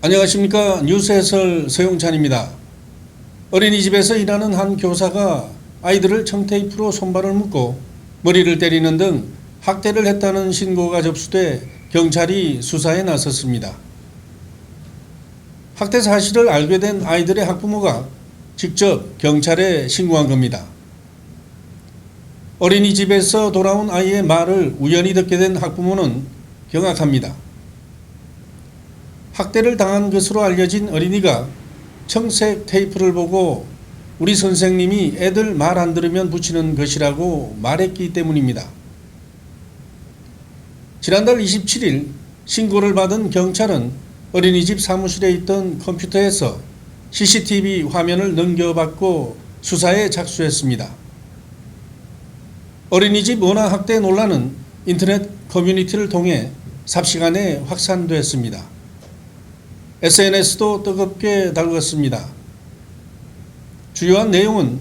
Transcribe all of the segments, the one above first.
안녕하십니까. 뉴스 해설 서용찬입니다. 어린이집에서 일하는 한 교사가 아이들을 청테이프로 손발을 묶고 머리를 때리는 등 학대를 했다는 신고가 접수돼 경찰이 수사에 나섰습니다. 학대 사실을 알게 된 아이들의 학부모가 직접 경찰에 신고한 겁니다. 어린이집에서 돌아온 아이의 말을 우연히 듣게 된 학부모는 경악합니다. 학대를 당한 것으로 알려진 어린이가 청색 테이프를 보고 우리 선생님이 애들 말 안 들으면 붙이는 것이라고 말했기 때문입니다. 지난달 27일 신고를 받은 경찰은 어린이집 사무실에 있던 컴퓨터에서 CCTV 화면을 넘겨받고 수사에 착수했습니다. 어린이집 원화 학대 논란은 인터넷 커뮤니티를 통해 삽시간에 확산됐습니다. SNS도 뜨겁게 달궜습니다. 주요한 내용은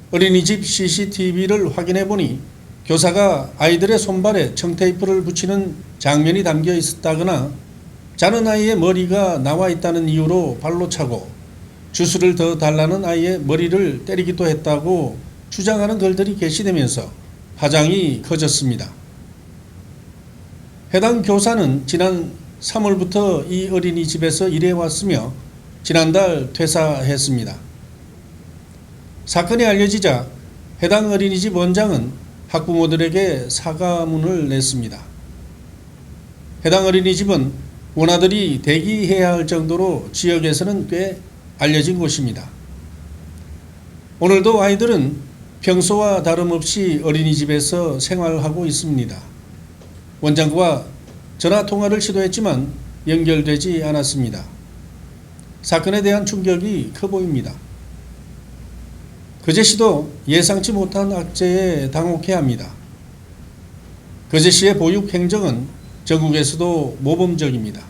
어린이집 CCTV를 확인해 보니 교사가 아이들의 손발에 청테이프를 붙이는 장면이 담겨 있었다거나 자는 아이의 머리가 나와 있다는 이유로 발로 차고 주스를 더 달라는 아이의 머리를 때리기도 했다고 주장하는 글들이 게시되면서 파장이 커졌습니다. 해당 교사는 지난 3월부터 이 어린이집에서 일해왔으며 지난달 퇴사했습니다. 사건이 알려지자 해당 어린이집 원장은 학부모들에게 사과문을 냈습니다. 해당 어린이집은 원아들이 대기해야 할 정도로 지역에서는 꽤 알려진 곳입니다. 오늘도 아이들은 평소와 다름없이 어린이집에서 생활하고 있습니다. 원장과 전화 통화를 시도했지만 연결되지 않았습니다. 사건에 대한 충격이 커 보입니다. 거제시도 예상치 못한 악재에 당혹해합니다. 거제시의 보육 행정은 전국에서도 모범적입니다.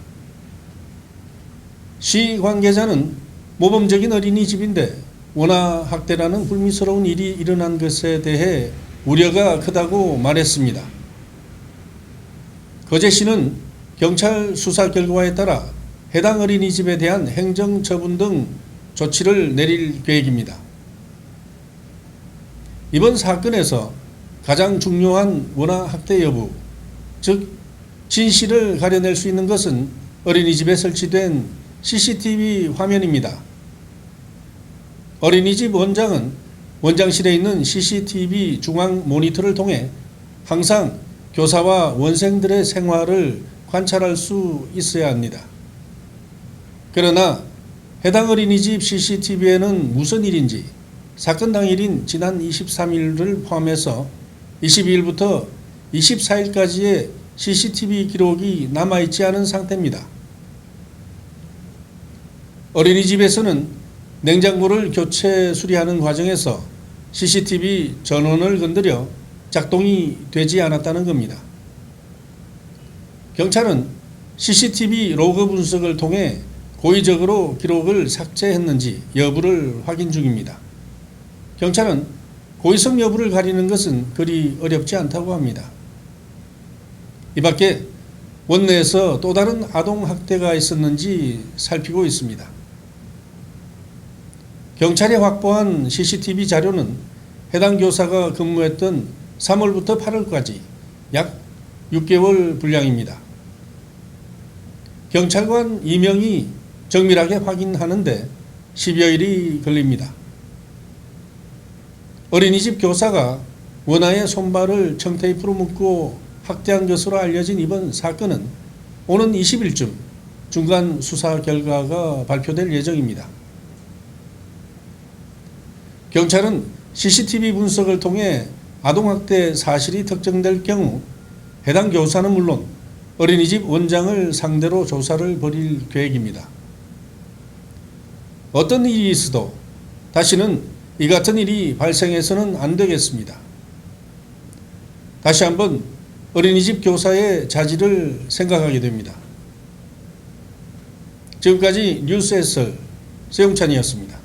시 관계자는 모범적인 어린이집인데 원화 학대라는 불미스러운 일이 일어난 것에 대해 우려가 크다고 말했습니다. 거제시는 경찰 수사 결과에 따라 해당 어린이집에 대한 행정처분 등 조치를 내릴 계획입니다. 이번 사건에서 가장 중요한 원화 학대 여부, 즉 진실을 가려낼 수 있는 것은 어린이집에 설치된 CCTV 화면입니다. 어린이집 원장은 원장실에 있는 CCTV 중앙 모니터를 통해 항상 교사와 원생들의 생활을 관찰할 수 있어야 합니다. 그러나 해당 어린이집 CCTV에는 무슨 일인지 사건 당일인 지난 23일을 포함해서 22일부터 24일까지의 CCTV 기록이 남아있지 않은 상태입니다. 어린이집에서는 냉장고를 교체 수리하는 과정에서 CCTV 전원을 건드려 작동이 되지 않았다는 겁니다. 경찰은 CCTV 로그 분석을 통해 고의적으로 기록을 삭제했는지 여부를 확인 중입니다. 경찰은 고의성 여부를 가리는 것은 그리 어렵지 않다고 합니다. 이 밖에 원내에서 또 다른 아동학대가 있었는지 살피고 있습니다. 경찰이 확보한 CCTV 자료는 해당 교사가 근무했던 3월부터 8월까지 약 6개월 분량입니다. 경찰관 2명이 정밀하게 확인하는데 10여일이 걸립니다. 어린이집 교사가 원아의 손발을 청테이프로 묶고 학대한 것으로 알려진 이번 사건은 오는 20일쯤 중간 수사 결과가 발표될 예정입니다. 경찰은 CCTV 분석을 통해 아동학대 사실이 특정될 경우 해당 교사는 물론 어린이집 원장을 상대로 조사를 벌일 계획입니다. 어떤 일이 있어도 다시는 이 같은 일이 발생해서는 안 되겠습니다. 다시 한번 어린이집 교사의 자질을 생각하게 됩니다. 지금까지 뉴스 해설 서용찬이었습니다.